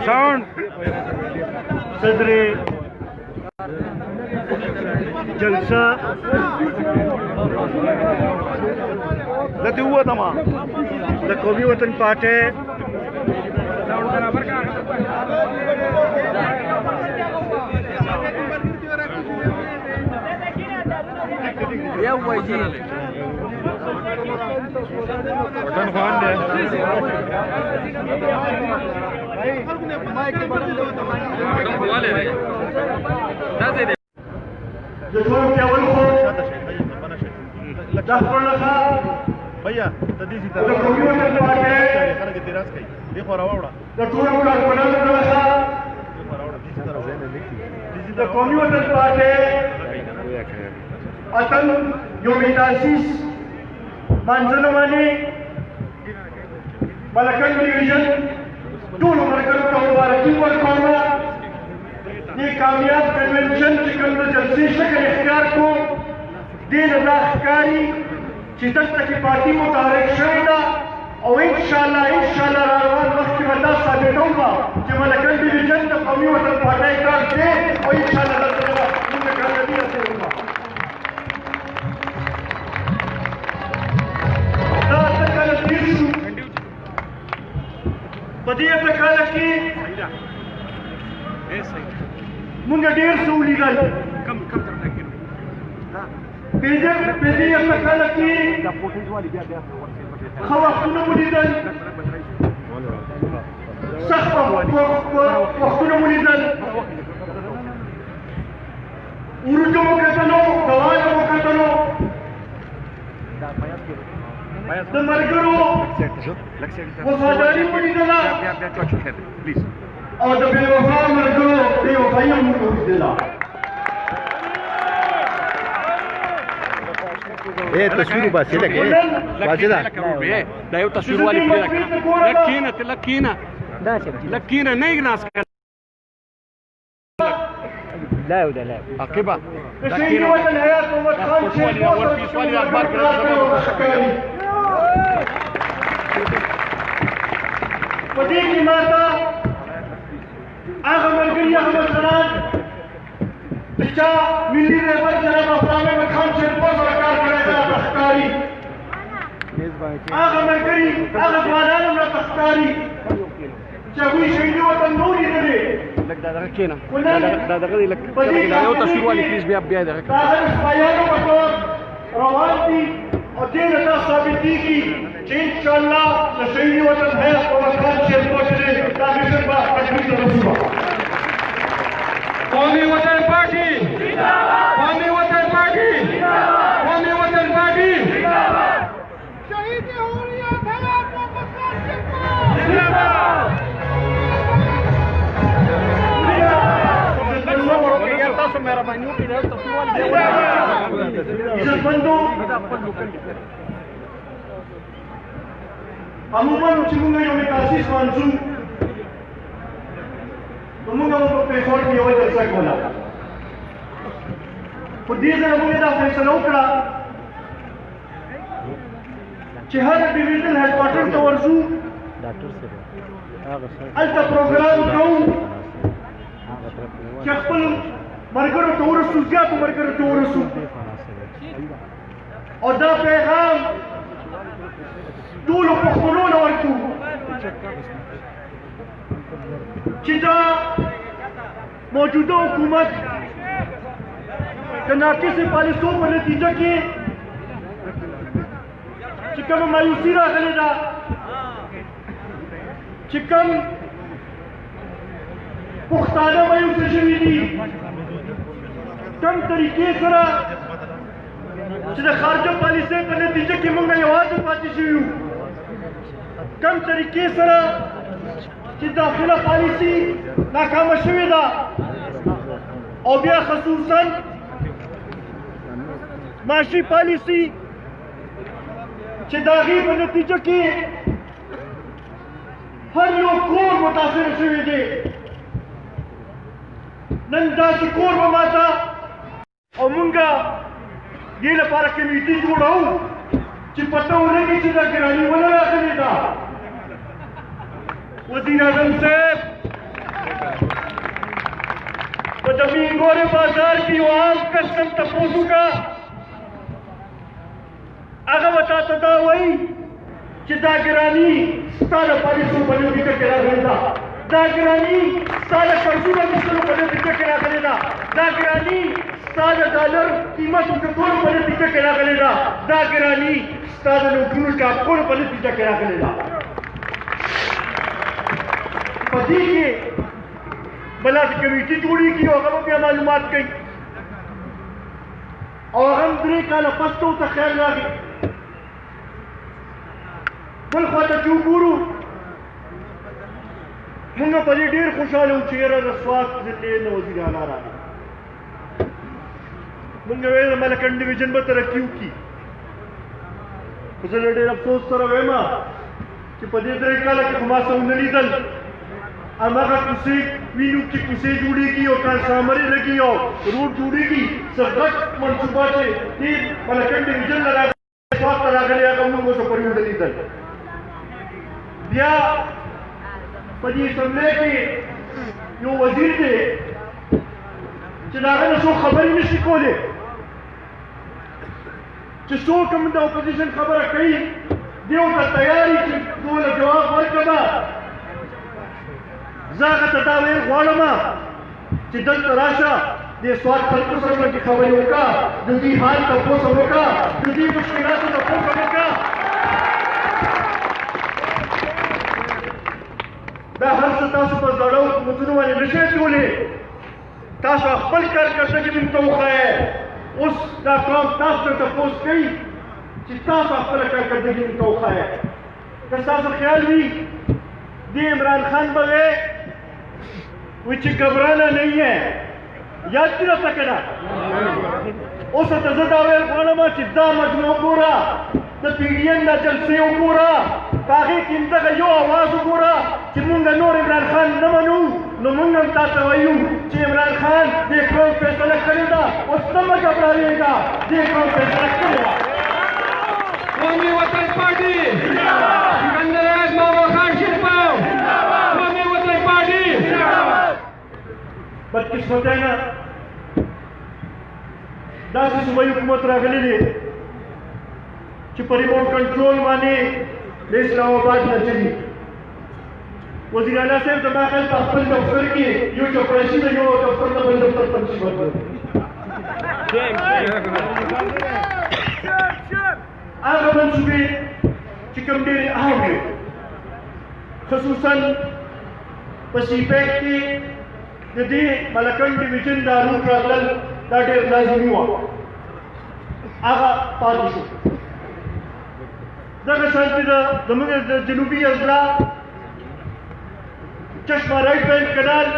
साउंड सदर जलसा हुआ तमाम कौमी वतन पार्टी भैया अतन योम तासीस मानजनवानी मलकन डिवीजन टूल मरकज का मुबारकी और कौमा ये कामयाब कन्वेंशन चिकन जलसे शक्ल इख्तियार को दिन राहकारी चितन तक पार्टी मुतारिक शहीदा और इंशाल्लाह रावान वक्त की बता साबित होगा कि मलकन डिवीजन का कौमी वतन पार्टी का दे और इंशाल्लाह पदिया तकाला की मुंगा डेर सोली गल कम पदिया तकाला की खवा सुनो मुनिदल सख्त वक्तुनो मुनिदल उरुजो मुकतनो गवानो मुकतनो मरगरो वफादारी मुनिदला और बेवफा मरगरो बेवफाई मुनिदला تصوير بس لك ايه بعد كده ده يو تصوير والي لكينا نيجناس لا وده لا عقبة لكينا والحياة ومدخل شيء والي اخبار وديكي ماتا اغم القرية مثلا تحجا من اللي رفض جناب افرامي مدخل شيء بوصر كار كريتا تختاري اغم القرية اغم وانا من تختاري شاوي شيء وطن نوري ذلك لك ده ركينا ده غادي لك ده يو تصوير والي بليز بيها ده ركينا ده هدف بيانو بطور روانتي ودين تصابتيكي ان شاء الله لشيء وطن حياة ومدخل شيء بوصر تاخذ بقى تجميل الرسوبة قومي وطن पार्टी قومي وطن पार्टी قومي وطن पार्टी शहीद हुर्रियत हयात व मकान जिंदाबाद इज्जत बंदो अमूमन उचिमुंगा योम तासीस मानसून तुमुंगा वो पेशोर की वजह से कोला खुदी से हमने दा फैसला उकड़ा چې هر ډیویژن هیډ کوارټر ته ورځو ډاکټر صاحب هغه هلته پروګرام کوو چې خپل ملګرو ته ورسو زیاتو ملګرو ته ورسو او دا پیغام ټولو پښتنو له ورکو چې دا موجوده حکومت د ناقصې پالیسیو په نتیجه کې چې کومه مایوسي راغلې ده چې کوم پښتانه مایوسه شوي دي کوم طریقې سره چې د خارجه پالیسۍ په نتیجه کې موږ یوازې پاتې شوي یو کوم طریقې سره چې داخله پالیسي ناکامه شوې ده او بیا خصوصا معاشي پالیسي چې د هغې په نتیجه کې هر یو کور متاثر شوی دی نن داسې کور به ماته او مونږه دې لپاره کمیټي جوړوو چې پته ولګي چې دا ګراني ولې راغلې ده وزیر اعظم صاحب په د مینګورې بازار کې یو عام کس کوم تپوس وکړه هغه به تا ته دا وایي چې دا ګراني ستا د پالیسو په نتیجه کې راغلې ده دا ګراني ستا د قرضونو اخیستلو په نتیجه کې راغلې ده دا ګراني ستا د ډالر قیمت ورکولو په نتیجه کې راغلې ده دا ګراني ستا د نوټونو ټاپکولو په نتیجه کې راغلې ده په دې کې بله د کمیټي جوړېږي او هغه به بیا معلومات کوي او هغه هم 3 کاله پس ته ورته خیال راغی بل خواته چې وګورو مونږ په دې ډېر خوشحاله وو چې یاره د سوات ضلعې نه وزیر اعلی راغی مونږ ویل ملکن ډیویژن به ترقي وکړي خو زه له ډېر افسوس سره وایم چې په دې 3 کاله کې خو ما څه ونه لیدل هماغه کوڅې وینو چې کوڅې جوړېږي او ټرانسفارمرې لګي او روډ جوړېږي څه غټ منصوبه چې دې ملکن ډیویژن نه راغلی سوات ته راغلی هغه موږ اوسه پورې ونه لیدل بیا په دې اسمبلۍ کې یو وزیر دی چې د هغه نه څوک خبرې نشي کولی چې څوک هم د اپوزیشن خبره کوي دی ورته تیار وي چې ټوله جواب ورکړه زه هغه ته دا ویل غواړم چې دلته راشه د سوات خلکو سره پکې خبرې وکړه د دوی حال تپوس وکړه د دوی مشکلاتو تپوس وکړه دا هر څه تاسو په زړو حکومتونو باندې نشئ کولی تاسو خپل کارکردګي موږ ته وښایئ اوس دا قوم تاسو ته تپوس کوي چې تاسو خپله کارکردګي موږ ته وښایئ که ستاسو خیال وي دې عمران خان به وی چې ګبرانا نہیں ہے یاد دې راته که نه اوس ته زه دا ویل غواړم چې دا مجموع وګوره د پي ډي ایم دا جلسې وګوره په هغې کې همدغه یو اواز وګوره چې مونږ نور عمران خان نه منو نو مونږ هم تا ته وایو چې عمران خان دې قوم فیصله کړې ده اوس ته مه ګبراوېږه دې قوم فیصله کړې ده قومي وطن پارټي سکندر اعظم محمد خان شیرپاو قومي وطن پارټي بدقسمتۍ نه داسې صوبایي حکومت راغلی دی چې په ریموټ کنټرول باندې د اسلام آباد نه چلي وزیر اعلی صاحب زما خیال په خپل دفتر کې یو چپړاسي د یو دفتر نه بل دفتر ته نشي بدلولی هغه منصوبې چې کوم ډېرې اهم وي خصوصا په سیپیک کې د دې ملکن ډیویژن دا روټ راغلل دا ډېر لازمي وه هغه پاتې شو دغه شان چې زموږ د جنوبي اضلاع چشمه رایټ بینک کنال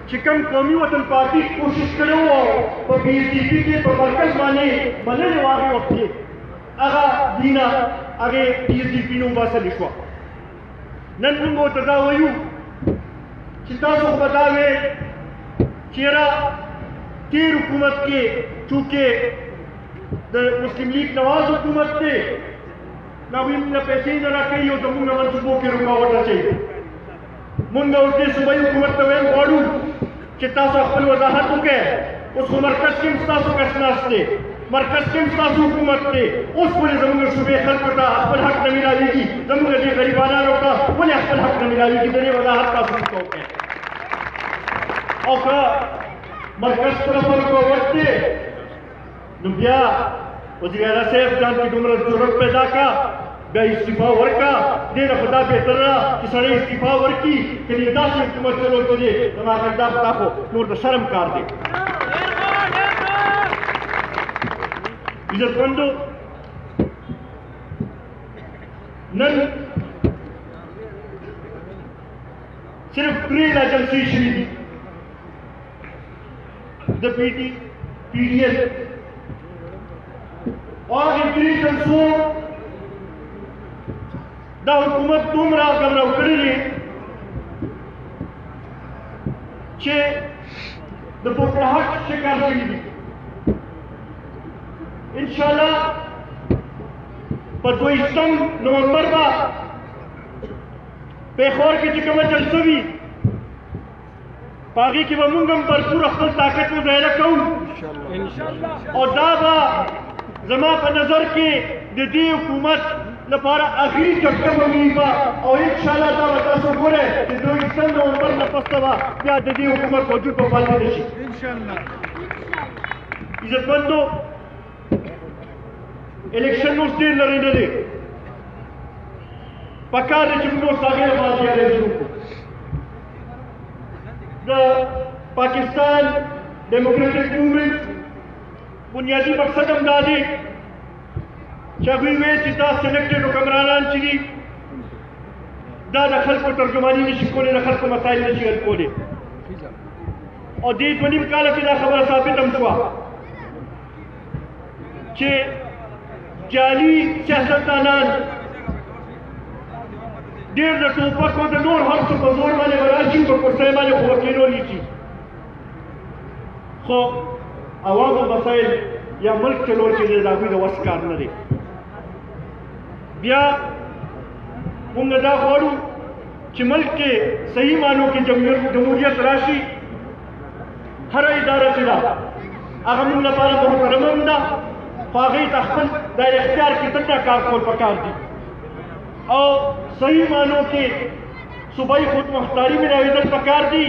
چې کوم قومي وطن پارټي کوشش کړی و په بي ایس ډي پي کې په مرکز باندې منلې وه هغې وخت کې هغه دینه هغې بي ایس ډي پي نه وباسلې شوه نن موږ ورته دا وایو چې تاسو خو به دا وې چې یاره تېر حکومت کې چونکې د مسلم لیگ نواز حکومت دی ناوی موږ پیسې نه راکوي او زموږ منصوبو کې رکاوټ اچوي. موږ اوس دې صوبایي حکومت ته ویل غواړو چې تاسو خپل وضاحت وکړئ. اوس خو مرکز کې هم ستاسو کس ناست دی، مرکز کې هم ستاسو حکومت دی، اوس ولې زموږ صوبې خلکو ته خپل حق نه میلاویږي؟ زموږ دې غریبانانو ته ولې خپل حق نه میلاویږي؟ د دې وضاحت تاسو ورته وکړئ. او که مرکز طرفه رکاوټ دی نو بیا وزیر اعلیٰ صاحب ځان کې دومره ضرورت پیدا کا بیا استعفا ورکا. دې نه خو دا بهتره ده چې سړی استعفا ورکړي که دې داسې حکومت چلول دی زما خیال دا خو نور د شرم کار دی. عزتمندو نن صرف 3 جلسې شوي دي د PDL اور هغې 3 جلسو دا حکومت دومره ګمراو کړی دی چې د بوکړهټ شکار شوي دي. انشاءالله په 22 نومبر به پیښور کې چې کومه جلسه وي په هغې کې به موږ هم بھرپور خپل طاقت مظاهره کوو او دا به زما په نظر کې د دې حکومت لپاره آخري چکر به وي او انشاءالله دا به تاسو ګورئ چې 22 نومبر نه پس به بیا د دې حکومت وجود به پاتې نه شي. عزتمندو الیکشن اوس ډېر لرې نه دی، پکار دی چې موږ اوس هغې لپاره تیاری شروع کړو. د پاکستان ډیموکریټک موومنټ بنیادي مقصد هم دا دی چې هغوی ویل چې دا سلیکټډ حکمرانان چې دي دا د خلکو ترجماني نشي کولی، د خلکو مسایل نشي حل کولی. او دې 2.5 کاله کې دا خبره ثابته هم شوه چې جعلي سیاستدانان ډېر د ټوپکو د نور هر څه په زور باندې به راشي په کرسۍ باندې خو به کېنولي شي، خو عوامو مسایل یا ملک چلول چې دی د هغوی د وس کار نه دی. بیا موږ دا غواړو چې ملک کې صحیح معنو کې جمهوریت راشي. هره اداره چې ده هغه موږ لپاره محترمه هم ده، خو هغې ته خپل د اختیار کې څنګه کار کول پکار دي او صحیح معنو کې صوبایي خودمختاري ملاوېدل پکار دي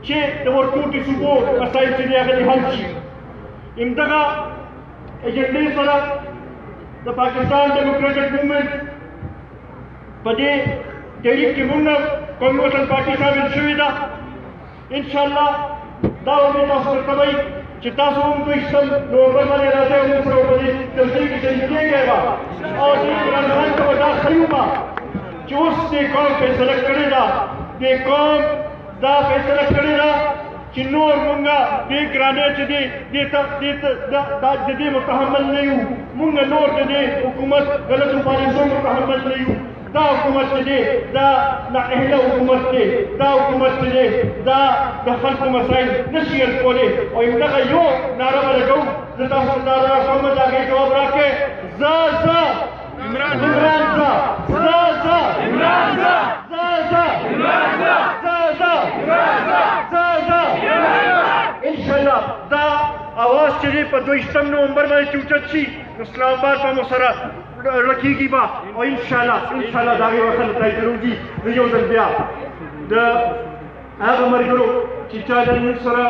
چې د ورکوټي صوبو مسایل چې دي هغه دې حل شي. همدغه ایجنډې سره د پاکستان ډیموکریټک موومنټ په دې تحریک کې موږ قومي وطن پارټي شامل شوې ده. انشاءالله دا امید تاسو ورته وایي چې تاسو هم 22 نومبر باندې راځئ او موږ سره په دې جلسې کې شریک کېږئ او دې عمران خان ته به دا ښیو چې اوس دې قوم فیصله کړې ده، دې قوم دا فیصله کړې ده چې نور موږ دې ګرانې چې د دې متحمل نه یو، موږ نور د دې حکومت غلطو پالیسیو متحمل نه یو. دا حکومت چې دی دا نااهله حکومت دی، دا حکومت چې دی دا د خلکو مسایل نشي حل کولی. او همدغه یو ناره به لګوو، زه تاسو ته ناره راکوم، د هغې جواب راکړئ: زه عمران زه انشاءالله دا اواز چې دی په 22 نومبر باندې چې اوچت شي نو اسلام آباد به مو سره رکېږي به او انشاءالله د هغې وخت ته ضرور دي. زه یو ځل بیا د هغه ملګرو چې چا نن موږ سره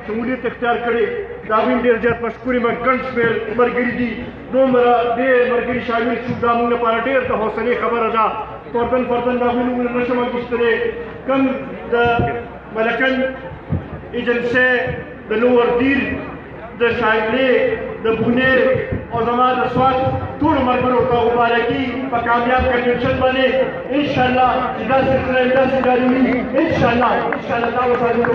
شمولیت اختیار کړی د هغوی ډېر زیات مشکور یم. ګڼ شمېر ملګري دي، دومره ډېر ملګري شامل شو، دا موږ لپاره ډېر د حوصلې خبره ده. فردن د هغوی نومونه نشم اخیستلی، کوم د ملکن ایجنسۍ د لوور دیل د شایګلې د بونیر او زما د سوات ټولو ملګرو ته مبارکي په کامیاب کنونشن باندې. انشاءالله چې دا سلسله همداسې جاري وي، انشاءالله دا به ساتونکو